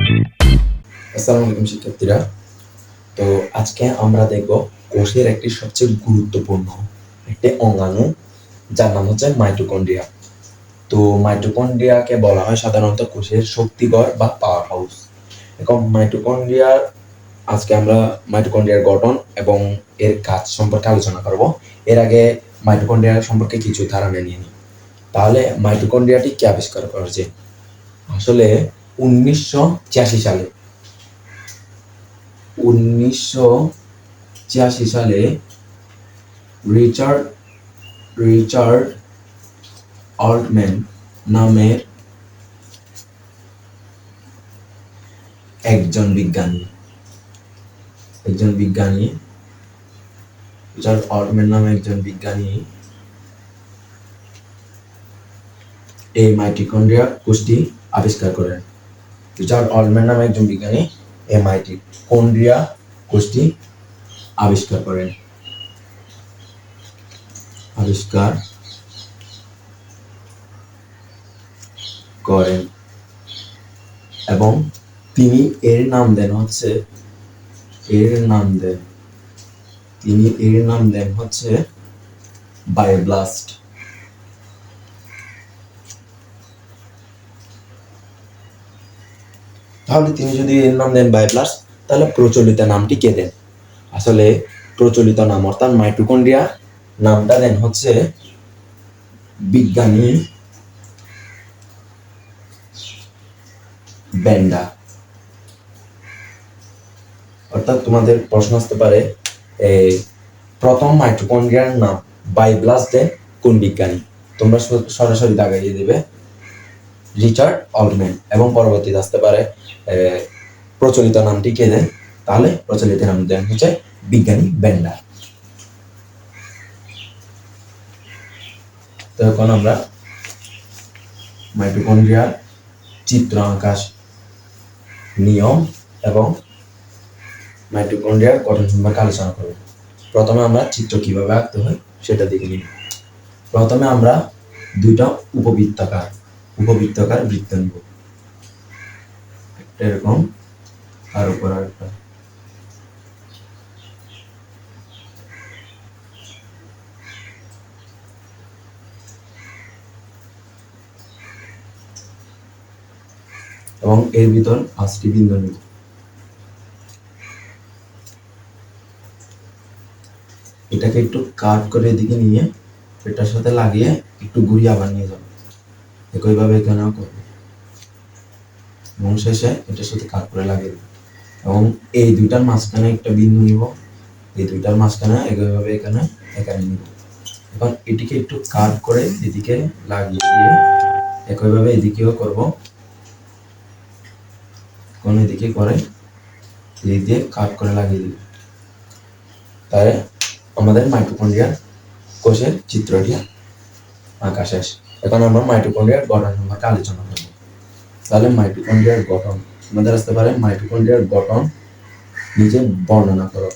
আসসালামু আলাইকুম শিক্ষার্থীরা। তো আজকে আমরা দেখব কোষের একটি সবচেয়ে গুরুত্বপূর্ণ একটি অঙ্গাণু, যার নাম হচ্ছে মাইটোকন্ড্রিয়া। তো মাইটোকন্ড্রিয়াকে বলা হয় সাধারণত কোষের শক্তিঘর বা পাওয়ার হাউস। এখন আজকে আমরা মাইটোকন্ড্রিয়ার গঠন এবং এর কাজ সম্পর্কে আলোচনা করব। এর আগে মাইটোকন্ড্রিয়া সম্পর্কে কিছু ধারণা নিয়ে নিই। তাহলে মাইটোকন্ড্রিয়াটি কে আবিষ্কার করেছে? আসলে 1986 সালে 1986 সালে রিচার্ড রিচার্ড অল্টম্যান নামের একজন বিজ্ঞানী রিচার্ড অল্টম্যান নামে একজন বিজ্ঞানী এই মাইটোকন্ড্রিয়া কোষটি আবিষ্কার করেন। রিচার্ড অল্টম্যান নামে একজন বিজ্ঞানী এই মাইটোকন্ড্রিয়া কোষটি আবিষ্কার করেন এবং তিনি এর নাম দেন হচ্ছে বায়োব্লাস্ট। তাহলে তিনি যদি এর নাম দেন বায়োব্লাস্ট, তাহলে প্রচলিত নামটি কে দেন? আসলে প্রচলিত নাম অর্থাৎ মাইটোকন্ড্রিয়া নামটা দেন হচ্ছে বিজ্ঞানী বেন্ডা। অর্থাৎ তোমাদের প্রশ্ন আসতে পারে, প্রথম মাইটোকন্ড্রিয়ার নাম বায়োব্লাস্ট দেন কোন বিজ্ঞানী? তোমরা সরাসরি দাগাইয়ে দেবে রিচার্ড অল্টম্যান, এবং পরবর্তীতে আসতে পারে প্রচলিত নামটি কে দেন? তাহলে প্রচলিত নাম দেন হচ্ছে বিজ্ঞানী বেন্ডা। তো এখন আমরা মাইটোকন্ড্রিয়ার চিত্র আঁকার নিয়ম এবং মাইটোকন্ড্রিয়ার গঠন সম্পর্কে আলোচনা করব। প্রথমে আমরা চিত্র কিভাবে আঁকতে হয় সেটা দেখে নিব। প্রথমে আমরা দুইটা উপবৃত্তাকার বৃত্ত নিব, একটা এরকম আর উপর আরেকটা। এবং এর ভিতর 5টি বিন্দু নিব। এটাকে একটু কাট করে এদিকে নিয়ে এটার সাথে লাগিয়ে একটু ঘুরিয়ে আবার নিয়ে যাবো। একইভাবে এখানেও করবো এবং শেষে এটার সাথে কাট করে লাগিয়ে দেবো। এবং এই দুইটার মাঝখানে একটা বিন্দু নিব, এই দুইটার মাঝখানে একইভাবে এখানে নিব। এখন এটিকে একটু কাট করে এদিকে লাগিয়ে দিয়ে একইভাবে এদিকেও করব। কোন এদিকে করে এদিক দিয়ে কাট করে লাগিয়ে দিব। তাই আমাদের মাইটোকন্ড্রিয়ার কোষের চিত্রটি আঁকা শেষ। এখন আমরা মাইটোকন্ড্রিয়ার গঠন সম্পর্কে আলোচনা করব। তাহলে মাইটোকন্ড্রিয়ার গঠন আমাদের আসতে পারে, মাইটোকন্ড্রিয়ার গঠন নিজে বর্ণনা করো।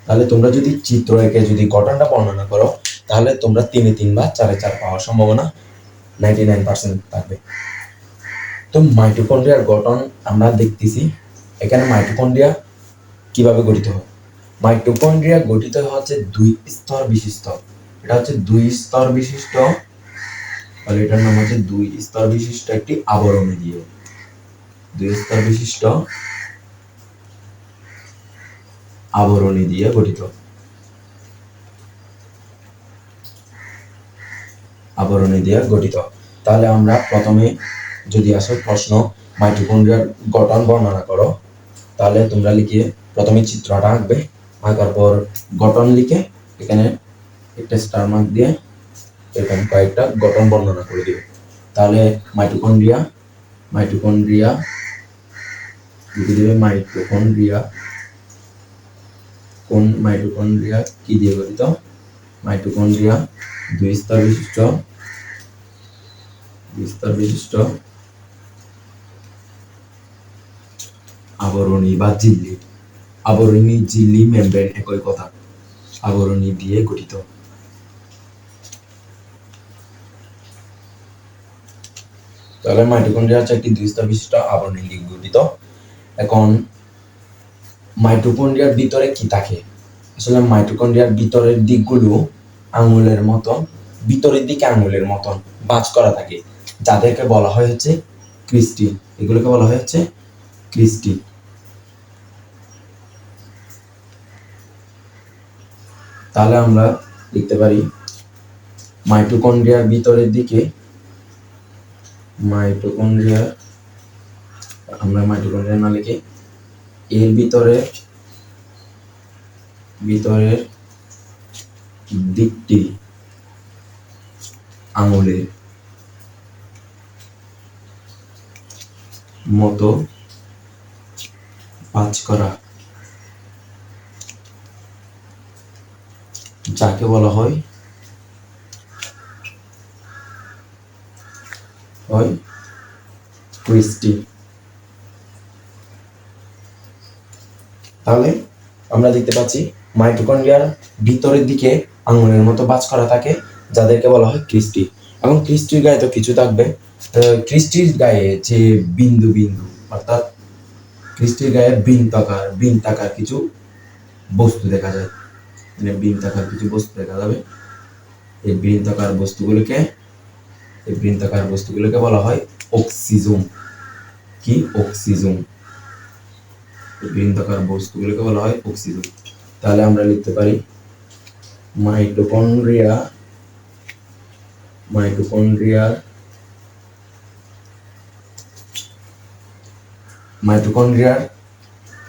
তাহলে তোমরা যদি চিত্র এঁকে যদি গঠনটা বর্ণনা করো, তাহলে তোমরা 3-3 বা 4-4 পাওয়ার সম্ভাবনা 99% থাকবে। তো মাইটোকন্ড্রিয়ার গঠন আমরা দেখতেছি। এখানে মাইটোকন্ড্রিয়া কিভাবে গঠিত হয়? মাইটোকন্ড্রিয়া গঠিত হচ্ছে 2 স্তর বিশিষ্ট। এটা হচ্ছে 2 স্তর বিশিষ্ট, তাহলে এটার নাম হচ্ছে 2 স্তর বিশিষ্ট একটি আবরণী দিয়ে। 2 স্তর বিশিষ্ট আবরণী দিয়ে গঠিত। তাহলে আমরা প্রথমে যদি আসে প্রশ্ন মাইটোকন্ড্রিয়ার গঠন বর্ণনা করো, তাহলে তোমরা লিখে প্রথমে চিত্রটা আঁকবে। আঁকার পর গঠন লিখে এখানে একটা স্টার মার্ক দিয়ে এরকম কয়েকটা গঠন বর্ণনা করে দিবে। তাহলে মাইটোকন্ড্রিয়া কি দিয়ে গঠিত? মাইটোকন্ড্রিয়া 2 স্তর বিশিষ্ট আবরণী বা ঝিল্লি মেমব্রেন, একই কথা, আবরণী দিয়ে গঠিত। তাহলে মাইটোকন্ড্রিয়া হচ্ছে একটি 2 স্তর বিশিষ্ট আবরণী দিয়ে গঠিত। এখন মাইটোকন্ড্রিয়ার ভিতরে কি থাকে? আসলে মাইটোকন্ড্রিয়ার ভিতরের দিকগুলো আঙুলের মতন, ভিতরের দিকে আঙুলের মতন ভাঁজ করা থাকে, যাদেরকে বলা হয় হচ্ছে ক্রিস্টি। এগুলোকে বলা হয় হচ্ছে ক্রিস্টি। তাহলে আমরা লিখতে পারি মাইটোকন্ড্রিয়ার ভিতরের দিকে, আমরা মাইটোকন্ড্রিয়া না লিখে এর ভিতরের দিকটি আঙুলের মতো ভাঁজ করা, যাকে বলা হয় ক্রিস্টি। তাহলে আমরা দেখতে পাচ্ছি মাইটোকন্ড্রিয়ার ভিতরের দিকে আঙুলের মতো ভাঁজ করা থাকে, যাদেরকে বলা হয় ক্রিস্টি। এবং ক্রিস্টির গায়ে তো কিছু থাকবে, ক্রিস্টির গায়ে যে বিন্দু বিন্দু, অর্থাৎ ক্রিস্টির গায়ে বৃত্তাকার কিছু বস্তু দেখা যায়, মানে বৃত্তাকার কিছু বস্তু দেখা যাবে। এই বৃত্তাকার বস্তুগুলোকে বলা হয় অক্সিজোম। কি? অক্সিজোম। বৃত্তাকার বস্তুগুলোকে বলা হয় অক্সিজোম। তাহলে আমরা লিখতে পারি মাইটোকন্ড্রিয়ার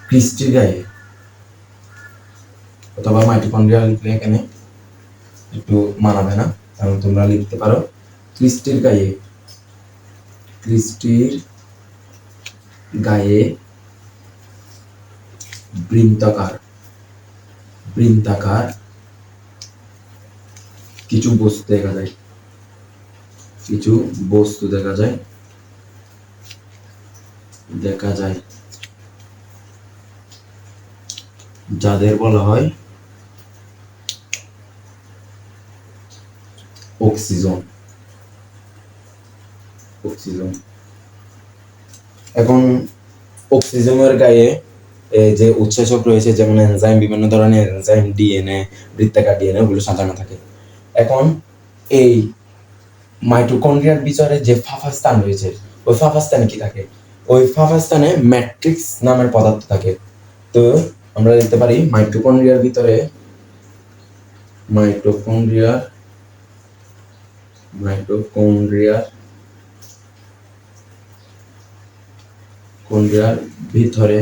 ক্রিস্টির গায়ে, অথবা মাইটোকন্ড্রিয়া লিখলে এখানে একটু মানাবে না, কারণ তোমরা লিখতে পারো ক্রিস্টির গায়ে বৃত্তাকার কিছু বস্তু দেখা যায়, যাদের বলা হয় অক্সিজোম। এখন অক্সিজোমের গায়ে যে উৎসেচক রয়েছে, যেমন এনজাইম, বিভিন্ন ধরনের এনজাইম, ডিএনএ, বৃত্তাকার ডিএনএ, ওগুলো সাজানো থাকে। এখন এই মাইটোকন্ড্রিয়ার ভিতরে যে ফাঁপা স্থান রয়েছে, ওই ফাঁপা স্থানে কি থাকে? ওই ফাঁপা স্থানে ম্যাট্রিক্স নামের পদার্থ থাকে। তো আমরা লিখতে পারি মাইটোকন্ড্রিয়ার ভিতরে ভিতরে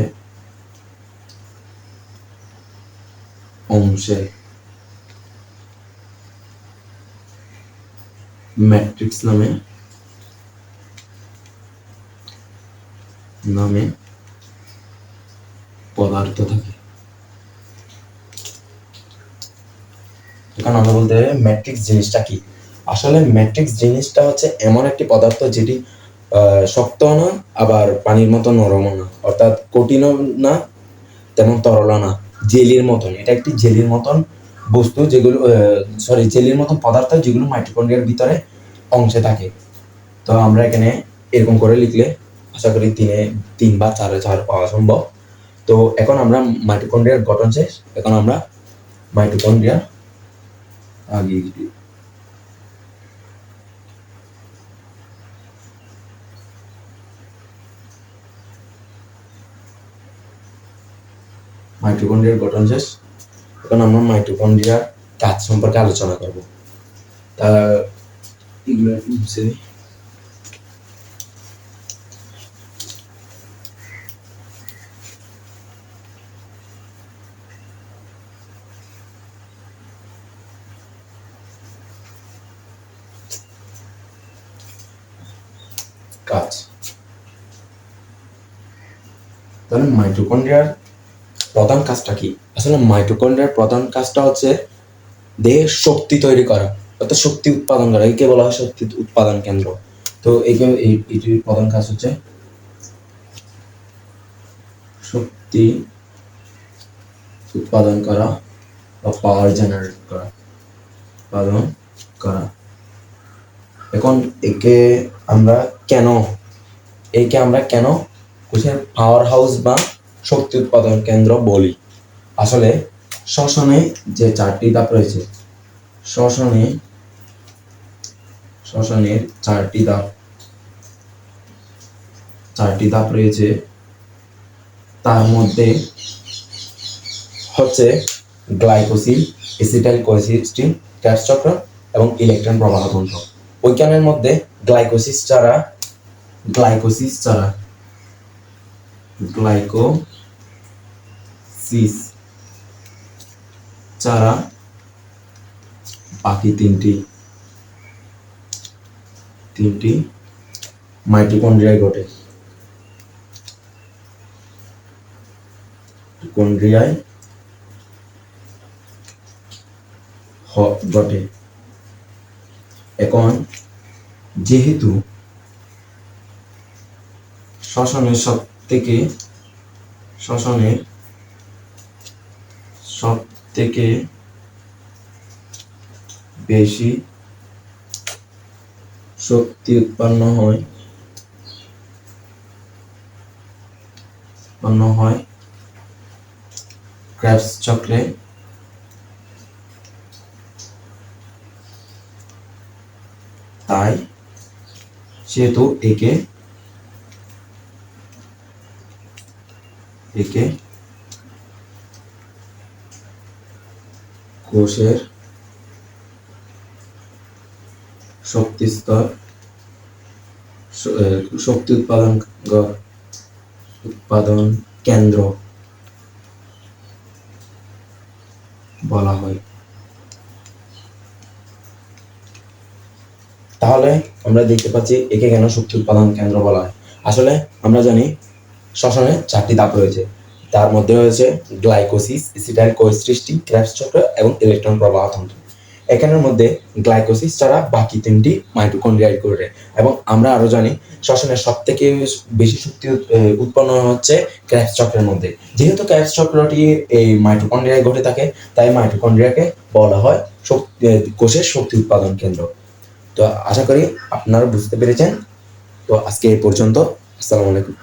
অংশে ম্যাট্রিক্স নামে পদার্থ থাকে। এখন আমরা বলতে পারি ম্যাট্রিক্স জিনিসটা কি? আসলে ম্যাট্রিক্স জিনিসটা হচ্ছে এমন একটি পদার্থ যেটি শক্ত না, আবার পানির মতো নরমও না, অর্থাৎ কঠিনও না, তেমন তরল না, জেলির মতন। এটা একটি জেলির মতন বস্তু, জেলির মতন পদার্থ, যেগুলো মাইটোকন্ড্রিয়ার ভিতরে অংশে থাকে। তো আমরা এখানে এরকম করে লিখলে আশা করি 3 বা 4 পাওয়া সম্ভব। তো এখন আমরা মাইটোকন্ড্রিয়ার গঠন শেষ, এখন আমরা মাইটোকন্ড্রিয়া মাইটোকন্ড্রিয়ার গঠন শেষ। এখন আমরা মাইটোকন্ড্রিয়ার কাজ সম্পর্কে আলোচনা করব। তা এগুলো কাজ। তাহলে মাইটোকন্ড্রিয়ার প্রধান কাজটা কি? আসলে মাইটোকন্ড্রিয়ার প্রধান কাজটা হচ্ছে দেহে শক্তি তৈরি করা, অর্থাৎ শক্তি উৎপাদন করা। একে বলা হয় শক্তি উৎপাদন কেন্দ্র। তো এটির প্রধান কাজ হচ্ছে শক্তি উৎপাদন করা বা পাওয়ার জেনারেট করা। এখন একে আমরা কেন কোষের পাওয়ার হাউস বা শক্তি উৎপাদন কেন্দ্র বলি। আসলে শ্বসনে যে 4টি ধাপ রয়েছে, শ্বসনের 4টি ধাপ রয়েছে, তার মধ্যে হচ্ছে গ্লাইকোসিল, এসিটাইল কোএসিস্টিন, ক্রেবস চক্র এবং ইলেকট্রন প্রবাহ তন্ত্র। ওইখানের মধ্যে গ্লাইকোসিস ছাড়া বাকি তিনটি মাইটোকন্ড্রিয়ায় ঘটে। এখন যেহেতু শ্বসনের সব থেকে বেশি শক্তি উৎপন্ন হয় ক্রেবস চক্রে, তাই সেহেতু একে কোষের শক্তি উৎপাদন কেন্দ্র বলা হয়। তাহলে আমরা দেখতে পাচ্ছি একে কেন শক্তি উৎপাদন কেন্দ্র বলা হয়। আসলে আমরা জানি শ্বসনে 4টি ধাপ রয়েছে, তার মধ্যে রয়েছে গ্লাইকোসিস, এসিটাইল কোএসিস্টিন, ক্রেবস চক্র এবং ইলেকট্রন প্রবাহ তন্ত্র। এখানের মধ্যে গ্লাইকোসিস ছাড়া বাকি তিনটি মাইটোকন্ড্রিয়ায় ঘটে এবং আমরা আরো জানি শ্বসনের সব থেকে বেশি শক্তি উৎপন্ন হচ্ছে ক্রেবস চক্রের মধ্যে। যেহেতু ক্রেবস চক্রটি এই মাইটোকন্ড্রিয়ায় ঘটে থাকে, তাই মাইটোকন্ড্রিয়াকে বলা হয় কোষের শক্তি উৎপাদন কেন্দ্র। তো আশা করি আপনারা বুঝতে পেরেছেন। তো আজকে এই পর্যন্ত। আসসালামু আলাইকুম।